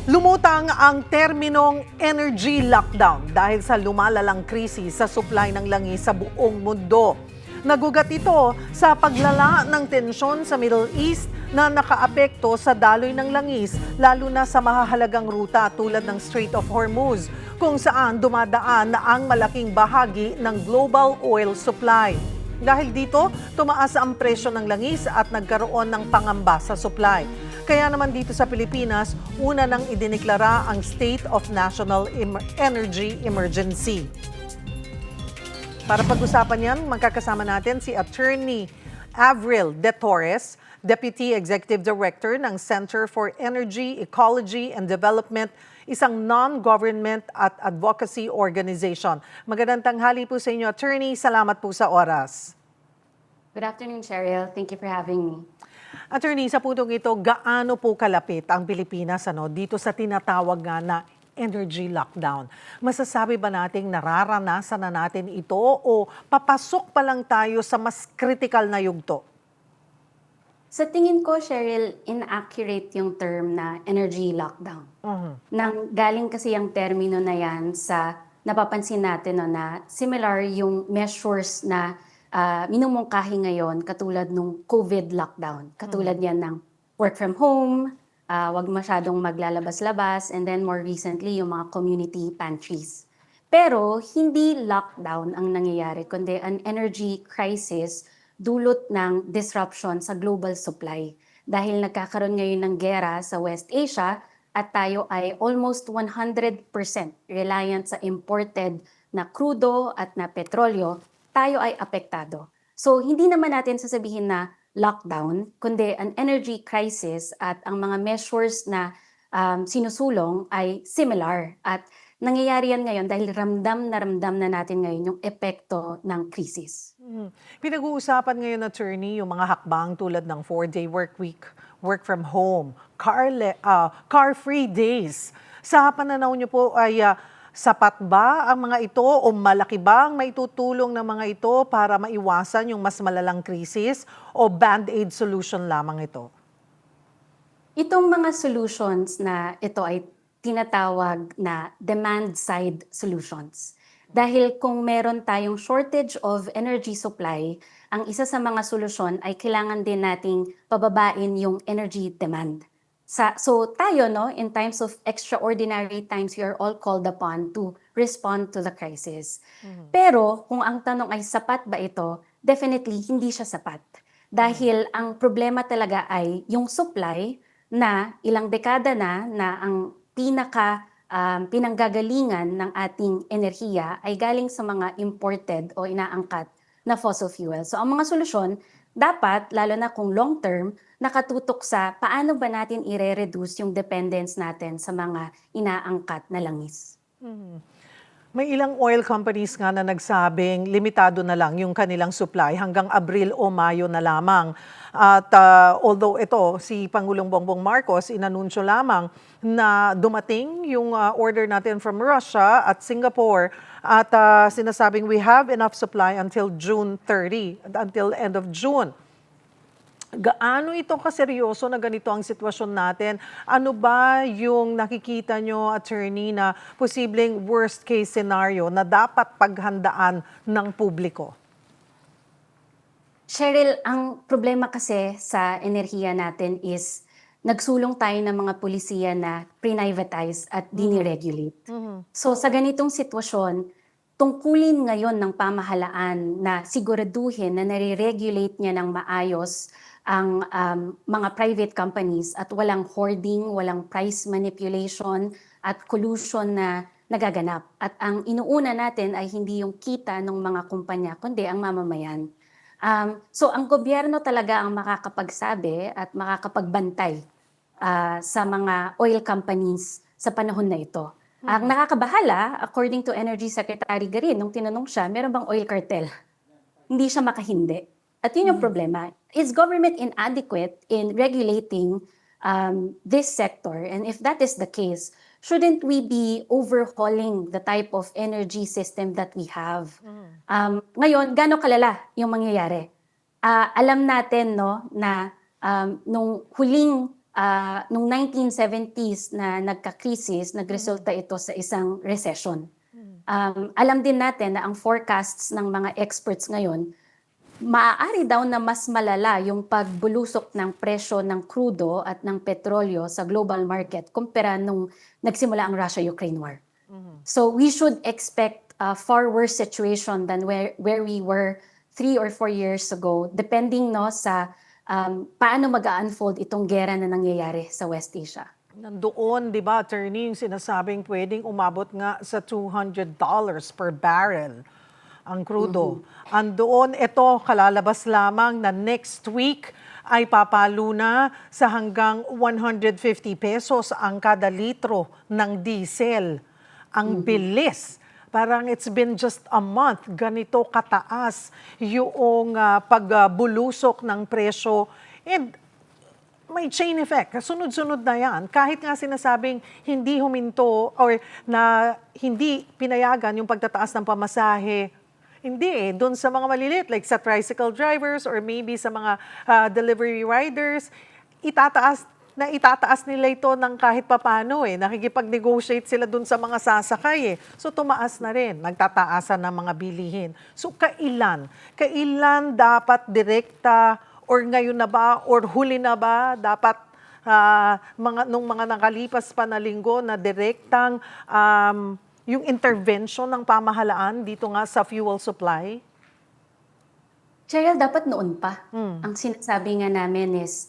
Lumutang ang terminong energy lockdown dahil sa lumalalang krisis sa supply ng langis sa buong mundo. Nagugat ito sa paglala ng tensyon sa Middle East na nakaapekto sa daloy ng langis, lalo na sa mahahalagang ruta tulad ng Strait of Hormuz, kung saan dumadaan na ang malaking bahagi ng global oil supply. Dahil dito, tumaas ang presyo ng langis at nagkaroon ng pangamba sa supply. Kaya naman dito sa Pilipinas, una nang idineklara ang State of National Energy Emergency. Para pag-usapan yan, magkakasama natin si Attorney Avril De Torres, Deputy Executive Director ng Center for Energy, Ecology and Development, isang non-government at advocacy organization. Magandang tanghali po sa inyo, Attorney. Salamat po sa oras. Good afternoon, Cheryl. Thank you for having me. Attorney, sa puntong ito, gaano po kalapit ang Pilipinas dito sa tinatawag nga na energy lockdown? Masasabi ba nating nararanasan na natin ito o papasok pa lang tayo sa mas critical na yugto? Sa tingin ko, Cheryl, inaccurate yung term na energy lockdown. Nang galing kasi yung termino na yan sa napapansin natin na similar yung measures na minumungkahi ngayon katulad nung COVID lockdown. Katulad yan ng work from home, wag masyadong maglalabas-labas, and then more recently yung mga community pantries. Pero hindi lockdown ang nangyayari, kundi an energy crisis dulot ng disruption sa global supply. Dahil nagkakaroon ngayon ng giyera sa West Asia at tayo ay almost 100% reliant sa imported na krudo at na petrolyo, tayo ay apektado. So hindi naman natin sasabihin na lockdown, kundi an energy crisis at ang mga measures na sinusulong ay similar. At nangyayari yan ngayon dahil ramdam na natin ngayon yung epekto ng krisis. Pinag-uusapan ngayon, Attorney, yung mga hakbang tulad ng 4-day work week, work from home, car-free days. Sa pananaw niyo po ay sapat ba ang mga ito o malaki ba ang maitutulong ng mga ito para maiwasan yung mas malalang krisis o band-aid solution lamang ito? Itong mga solutions na ito ay tinatawag na demand-side solutions. Dahil kung meron tayong shortage of energy supply, ang isa sa mga solusyon ay kailangan din nating pababain yung energy demand. So tayo, in times of extraordinary times, we are all called upon to respond to the crisis. Pero kung ang tanong ay sapat ba ito, definitely hindi siya sapat. Dahil ang problema talaga ay yung supply na ilang dekada na ang pinanggagalingan ng ating enerhiya ay galing sa mga imported o inaangkat na fossil fuel. So ang mga solusyon, dapat, lalo na kung long term, nakatutok sa paano ba natin i-reduce yung dependence natin sa mga inaangkat na langis. May ilang oil companies nga na nagsabing limitado na lang yung kanilang supply hanggang Abril o Mayo na lamang. At although ito, si Pangulong Bongbong Marcos inanunsyo lamang na dumating yung order natin from Russia at Singapore at sinasabing we have enough supply until June 30, until end of June. Gaano ito kaseryoso na ganito ang sitwasyon natin? Ano ba yung nakikita nyo, Attorney, na posibleng worst case scenario na dapat paghandaan ng publiko? Cheryl, ang problema kasi sa enerhiya natin is nagsulong tayo ng mga pulisiya na privatize at diniregulate. So sa ganitong sitwasyon, tungkulin ngayon ng pamahalaan na siguraduhin na nare-regulate niya ng maayos ang mga private companies at walang hoarding, walang price manipulation at collusion na nagaganap. At ang inuuna natin ay hindi yung kita ng mga kumpanya, kundi ang mamamayan. So ang gobyerno talaga ang makakapagsabi at makakapagbantay sa mga oil companies sa panahon na ito. Ang nakakabahala, according to Energy Secretary Garin, nung tinanong siya, meron bang oil cartel? Hindi siya makahindi. At yun yung problema. Is government inadequate in regulating this sector? And if that is the case, shouldn't we be overhauling the type of energy system that we have? Ngayon, gaano kalala yung mangyayari? Alam natin na nung huling nung 1970s na nagka-krisis, nagresulta ito sa isang recession. Alam din natin na ang forecasts ng mga experts ngayon, maaari daw na mas malala yung pagbulusok ng presyo ng krudo at ng petrolyo sa global market kumpara nung nagsimula ang Russia-Ukraine war. So we should expect a far worse situation than where we were 3 or 4 years ago, depending no sa paano mag-unfold itong gera na nangyayari sa West Asia. Nandoon, di ba, attorney, yung sinasabing pwedeng umabot nga sa $200 per barrel ang krudo. Andoon, ito, kalalabas lamang na next week ay papalo na sa hanggang 150 pesos ang kada litro ng diesel. Ang bilis. Parang it's been just a month, ganito kataas yung pagbulusok ng presyo. And may chain effect. Sunod-sunod na yan. Kahit nga sinasabing hindi huminto or na hindi pinayagan yung pagtataas ng pamasahe, hindi eh. Doon sa mga maliliit, like sa tricycle drivers or maybe sa mga delivery riders, itataas nila ito ng kahit papano eh. Nakikipag-negotiate sila doon sa mga sasakay eh. So tumaas na rin, nagtataasan ng mga bilihin. So kailan dapat direkta or ngayon na ba or huli na ba dapat nung mga nakalipas pa na linggo na direktang yung intervention ng pamahalaan dito nga sa fuel supply? Cheryl, dapat noon pa. Ang sinasabi nga namin is,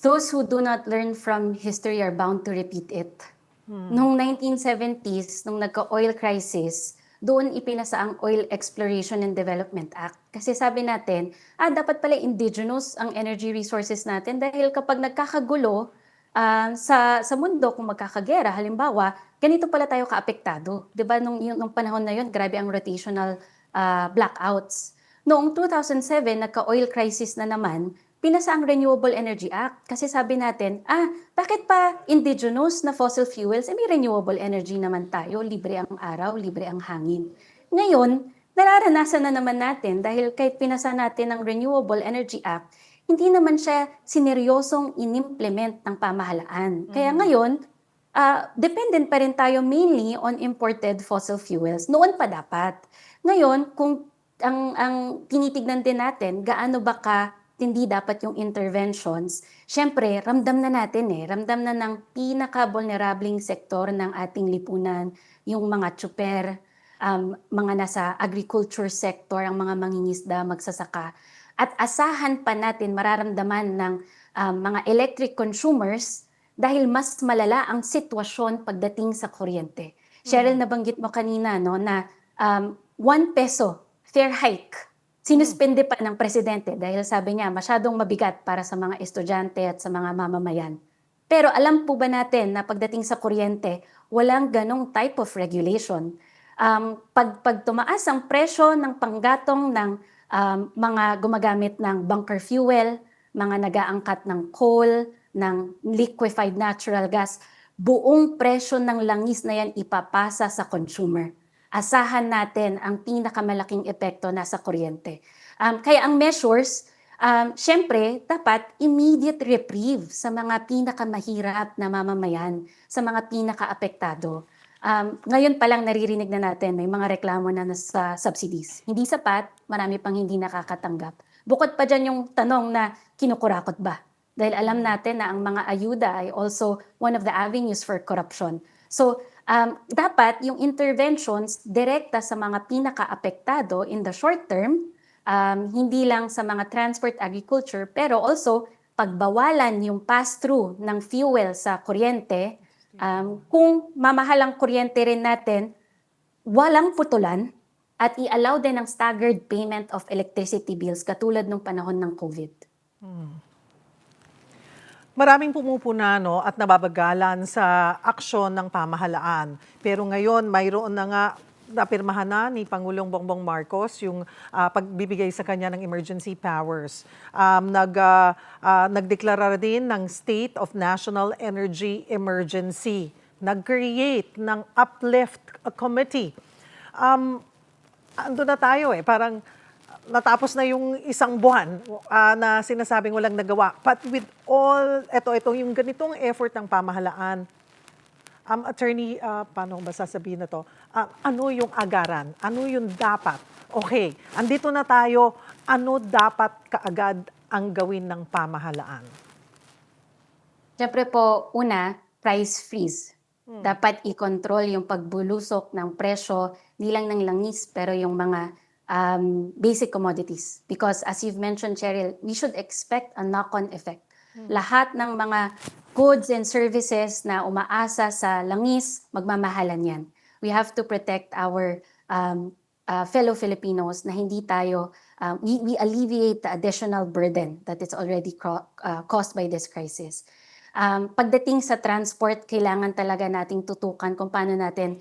those who do not learn from history are bound to repeat it. Noong 1970s, nung nagka-oil crisis, doon ipinasa ang Oil Exploration and Development Act. Kasi sabi natin, dapat pala indigenous ang energy resources natin dahil kapag nagkakagulo sa mundo, kung magkakagera, halimbawa, ganito pala tayo kaapektado. Diba nung panahon na yun, grabe ang rotational blackouts. Noong 2007, nagka-oil crisis na naman, pinasa ang Renewable Energy Act. Kasi sabi natin, bakit pa indigenous na fossil fuels? May renewable energy naman tayo, libre ang araw, libre ang hangin. Ngayon, nararanasan na naman natin dahil kahit pinasa natin ang Renewable Energy Act, hindi naman siya sineryosong inimplement ng pamahalaan. Kaya ngayon, dependent pa rin tayo mainly on imported fossil fuels. Noon pa dapat. Ngayon, kung ang tinitignan din natin, gaano ba hindi dapat yung interventions, syempre, ramdam na natin ramdam na ng pinaka-vulnerableng sektor ng ating lipunan, yung mga tsuper, mga nasa agriculture sector, ang mga mangingisda, magsasaka. At asahan pa natin mararamdaman ng mga electric consumers dahil mas malala ang sitwasyon pagdating sa kuryente. Cheryl, nabanggit mo kanina na 1 peso fare hike sinuspende pa ng presidente dahil sabi niya masyadong mabigat para sa mga estudyante at sa mga mamamayan. Pero alam po ba natin na pagdating sa kuryente, walang ganong type of regulation. Pag tumaas ang presyo ng panggatong ng mga gumagamit ng bunker fuel, mga nag-aangkat ng coal, ng liquefied natural gas, buong presyo ng langis na yan ipapasa sa consumer. Asahan natin ang pinakamalaking epekto nasa kuryente. Kaya ang measures, syempre, dapat immediate reprieve sa mga pinakamahirap na mamamayan, sa mga pinaka-apektado. Ngayon pa lang naririnig na natin, may mga reklamo na sa subsidies. Hindi sapat, marami pang hindi nakakatanggap. Bukod pa dyan yung tanong na kinukurakot ba? Dahil alam natin na ang mga ayuda ay also one of the avenues for corruption. So, dapat yung interventions direkta sa mga pinaka-apektado in the short term, hindi lang sa mga transport agriculture, pero also pagbawalan yung pass-through ng fuel sa kuryente. Kung mamahal ang kuryente rin natin, walang putulan at i-allow din ang staggered payment of electricity bills katulad ng panahon ng COVID. Maraming pumupuna at nababagalan sa aksyon ng pamahalaan. Pero ngayon, mayroon na nga napirmahan na ni Pangulong Bongbong Marcos yung pagbibigay sa kanya ng emergency powers. Nagdeklara din ng State of National Energy Emergency. Nag-create ng Uplift Committee. Ando na tayo parang natapos na yung isang buwan na sinasabing walang nagawa. But with all, ito yung ganitong effort ng pamahalaan, attorney, paano ba sasabihin na to? Ano yung agaran? Ano yung dapat? Okay, andito na tayo. Ano dapat kaagad ang gawin ng pamahalaan? Siyempre po, una, price freeze. Dapat i-control yung pagbulusok ng presyo, hindi lang ng langis, pero yung mga basic commodities. Because as you've mentioned, Cheryl, we should expect a knock-on effect. Lahat ng mga goods and services na umaasa sa langis, magmamahalan yan. We have to protect our fellow Filipinos na hindi tayo, we alleviate the additional burden that is already caused by this crisis. Pagdating sa transport, kailangan talaga nating tutukan kung paano natin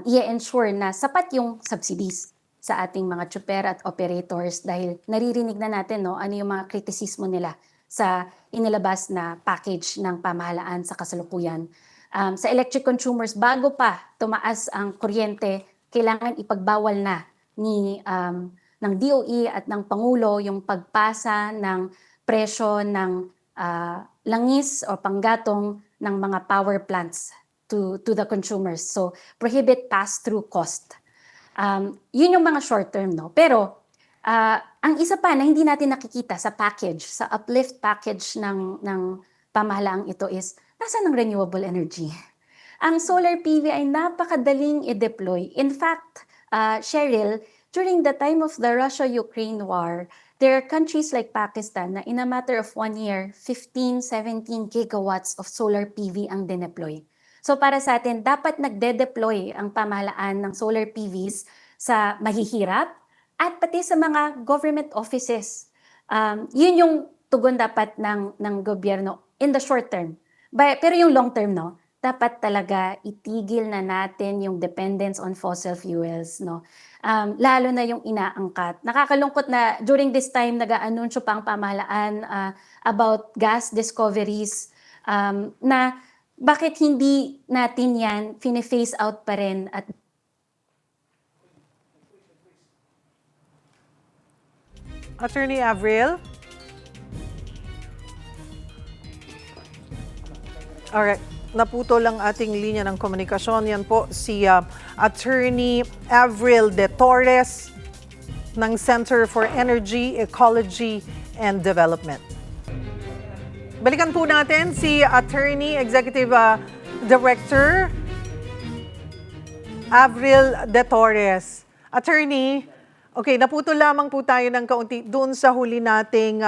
i-ensure na sapat yung subsidies sa ating mga tsuper at operators dahil naririnig na natin ano yung mga kritisismo nila sa inilabas na package ng pamahalaan sa kasalukuyan. Sa electric consumers, bago pa tumaas ang kuryente, kailangan ipagbawal na ng DOE at ng Pangulo yung pagpasa ng presyo ng langis o panggatong ng mga power plants to the consumers. So, prohibit pass-through cost. Yun yung mga short term, no? Pero, ang isa pa na hindi natin nakikita sa package, sa uplift package ng pamahalaang ito is, nasaan ang renewable energy? Ang solar PV ay napakadaling i-deploy. In fact, Cheryl, during the time of the Russia-Ukraine war, there are countries like Pakistan na in a matter of 1 year, 15, 17 gigawatts of solar PV ang dineploy. So para sa atin, dapat nagde-deploy ang pamahalaan ng solar PVs sa mahihirap at pati sa mga government offices. Yun yung tugon dapat ng gobyerno in the short term. Pero yung long term, no, dapat talaga itigil na natin yung dependence on fossil fuels, no. Lalo na yung inaangkat. Nakakalungkot na during this time nag-aanunsyo pa ang pamahalaan about gas discoveries na bakit hindi natin yan fini-phase out pa rin at Attorney Avril? Alright, naputo lang ating linya ng komunikasyon. Yan po si Attorney Avril De Torres ng Center for Energy, Ecology, and Development. Balikan po natin si Attorney Executive Director Avril De Torres. Attorney, okay, naputo lamang po tayo ng kaunti doon sa huli nating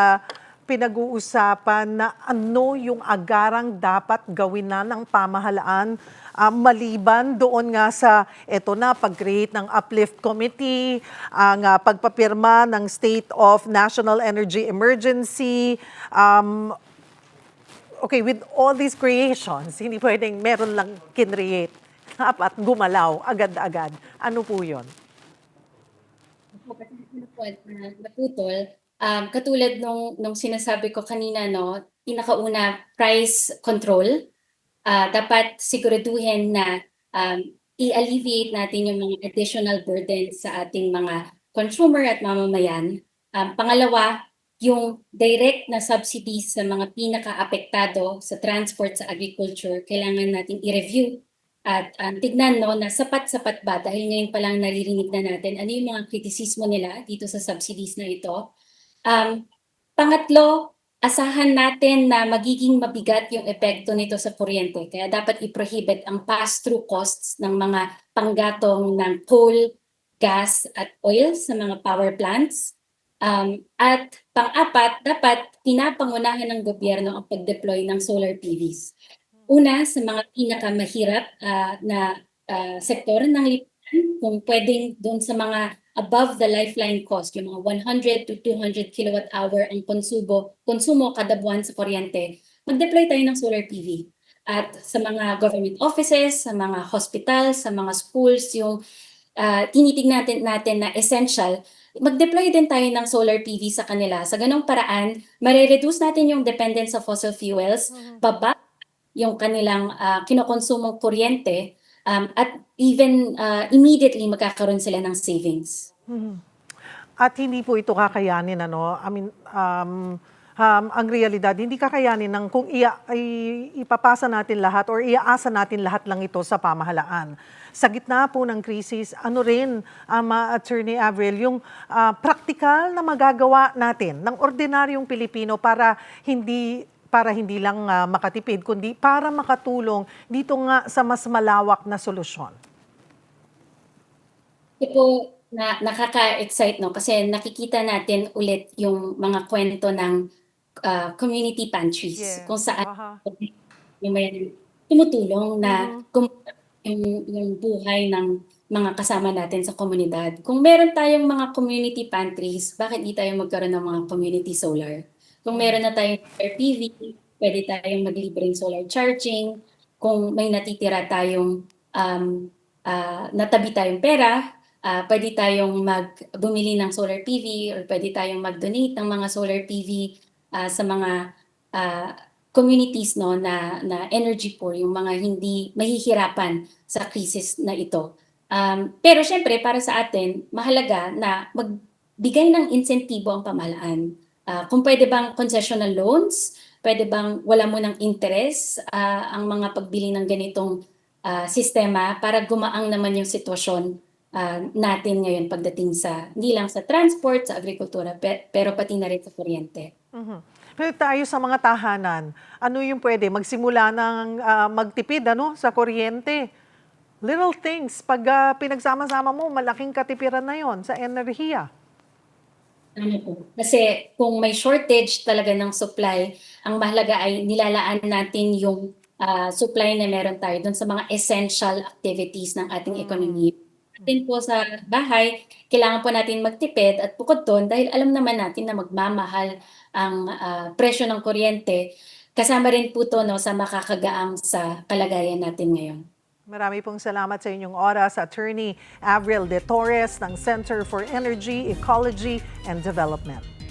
pinag-uusapan na ano yung agarang dapat gawin na ng pamahalaan maliban doon nga sa pag-create ng uplift committee, ang pagpapirma ng State of National Energy Emergency. Okay, with all these creations, hindi pwedeng meron lang kinreate. Dapat gumalaw agad-agad. Ano po yun? Naputol, katulad nung sinasabi ko kanina, no, pinakauna, price control. Dapat siguraduhin na i-alleviate natin yung mga additional burdens sa ating mga consumer at mamamayan. Pangalawa, yung direct na subsidies sa mga pinaka-apektado sa transport, sa agriculture, kailangan natin i-review at tignan, no, na sapat-sapat ba dahil ngayon pa lang naririnig na natin ano yung mga kritisismo nila dito sa subsidies na ito. Pangatlo, asahan natin na magiging mabigat yung epekto nito sa kuryente. Kaya dapat i-prohibit ang pass-through costs ng mga panggatong ng coal, gas at oil sa mga power plants. At pang-apat, dapat pinapangunahan ng gobyerno ang pag-deploy ng solar PVs. Una, sa mga pinakamahirap na sektor ng lipunan, kung pwedeng doon sa mga above the lifeline cost, yung mga 100 to 200 kilowatt hour ang konsumo kada buwan sa kuryente, mag-deploy tayo ng solar PV. At sa mga government offices, sa mga hospitals, sa mga schools, yung tinitignan natin na essential, mag-deploy din tayo ng solar PV sa kanila. Sa ganong paraan, marireduce natin yung dependence sa fossil fuels, baba yung kanilang kinokonsumong kuryente, at even immediately magkakaroon sila ng savings. At hindi po ito kakayanin, ano? I mean, ang realidad, hindi kakayanin ng kung ipapasa natin lahat or iaasa natin lahat lang ito sa pamahalaan. Sa gitna po ng krisis, ano rin, Attorney Avril, yung praktikal na magagawa natin ng ordinaryong Pilipino para hindi lang makatipid, kundi para makatulong dito nga sa mas malawak na solusyon. Ito po nakaka-excite 'no, kasi nakikita natin ulit yung mga kwento ng, community pantries kung Yes. saan Aha. yung may tumutulong na Mhm. yung buhay ng mga kasama natin sa komunidad. Kung meron tayong mga community pantries, bakit di tayo magkaroon ng mga community solar? Kung Mhm. meron na tayong solar PV, pwede tayong maglibreng solar charging. Kung may natitira tayong, um, natabi tayong pera, pwede tayong bumili ng solar PV or pwede tayong mag-donate ng mga solar PV, sa mga, ah, communities 'no na energy poor, yung mga hindi mahihirapan sa krisis na ito. Pero siyempre para sa atin mahalaga na magbigay ng insentibo ang pamahalaan. Kung pwede bang concessional loans, pwede bang wala munang interes, ang mga pagbili ng ganitong, sistema para gumaang naman yung sitwasyon, natin ngayon pagdating sa hindi lang sa transport, sa agrikultura, pero pati na rin sa kuryente. Mhm. Pero tayo sa mga tahanan, ano yung pwede? Magsimula ng magtipid ano, sa kuryente. Little things, pag pinagsama-sama mo, malaking katipiran na yon sa enerhiya. Tama po. Kasi kung may shortage talaga ng supply, ang mahalaga ay nilalaan natin yung, supply na meron tayo dun sa mga essential activities ng ating Mm. ekonomiya. Atin po sa bahay, kailangan po natin magtipid at bukod dun dahil alam naman natin na magmamahal ang, presyo ng kuryente, kasama rin po 'to 'no sa makakagaang sa kalagayan natin ngayon. Marami pong salamat sa inyong oras, Attorney Avril De Torres ng Center for Energy, Ecology and Development.